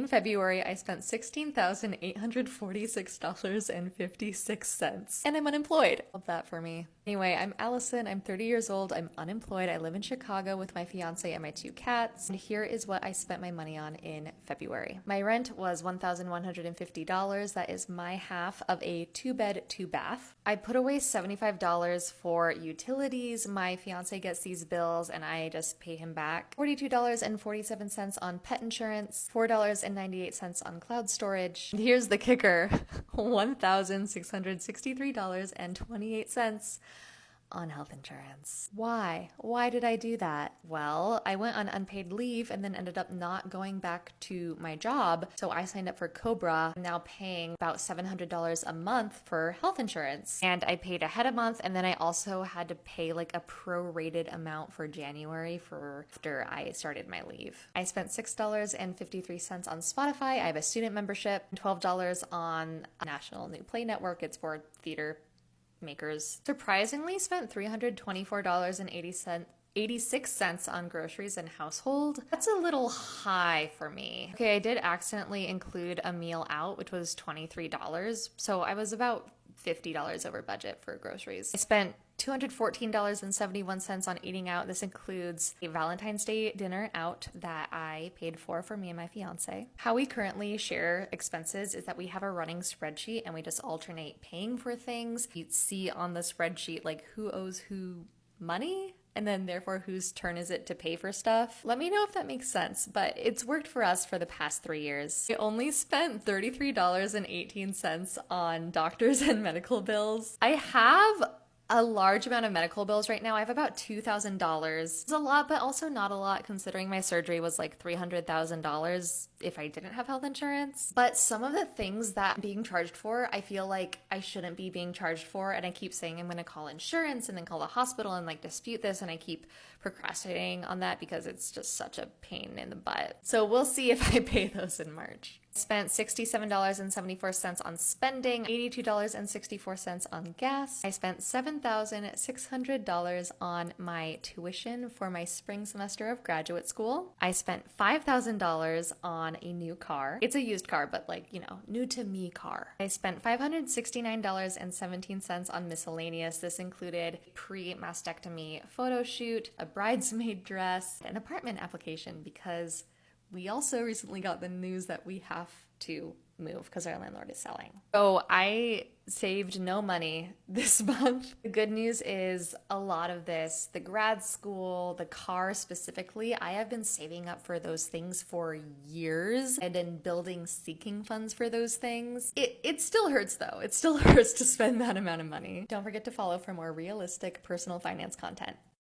In February, I spent $16,846.56, and I'm unemployed. Love that for me. Anyway, I'm Allison. I'm 30 years old. I'm unemployed. I live in Chicago with my fiance and my 2 cats. And here is what I spent my money on in February. My rent was $1,150. That is my half of a 2-bed, 2-bath. I put away $75 for utilities. My fiance gets these bills and I just pay him back. $42.47 on pet insurance, $4.98 on cloud storage. And here's the kicker, $1,663.28 on health insurance. Why? Why did I do that? Well, I went on unpaid leave and then ended up not going back to my job. So I signed up for Cobra. I'm now paying about $700 a month for health insurance. And I paid ahead a month, and then I also had to pay like a prorated amount for January for after I started my leave. I spent $6.53 on Spotify. I have a student membership, $12 on National New Play Network. It's for theater makers. Surprisingly spent $324.86 on groceries and household. That's a little high for me. Okay, I did accidentally include a meal out, which was $23. So I was about $50 over budget for groceries. I spent $214.71 on eating out. This includes a Valentine's Day dinner out that I paid for me and my fiance. How we currently share expenses is that we have a running spreadsheet and we just alternate paying for things. You see on the spreadsheet like who owes who money, and then therefore whose turn is it to pay for stuff. Let me know if that makes sense, but it's worked for us for the past 3 years. I only spent $33.18 on doctors and medical bills. I have a large amount of medical bills right now. I have about $2,000. It's a lot, but also not a lot considering my surgery was like $300,000 if I didn't have health insurance. But some of the things that I'm being charged for, I feel like I shouldn't be being charged for. And I keep saying I'm going to call insurance and then call the hospital and like dispute this. And I keep procrastinating on that because it's just such a pain in the butt. So we'll see if I pay those in March. Spent $67.74 on spending, $82.64 on gas. I spent $7,600 on my tuition for my spring semester of graduate school. I spent $5,000 on a new car. It's a used car, but like, you know, new to me car. I spent $569.17 on miscellaneous. This included pre-mastectomy photo shoot, a bridesmaid dress, an apartment application because we also recently got the news that we have to move because our landlord is selling. So I saved no money this month. The good news is a lot of this, the grad school, the car specifically, I have been saving up for those things for years and been building sinking funds for those things. It still hurts though. It still hurts to spend that amount of money. Don't forget to follow for more realistic personal finance content.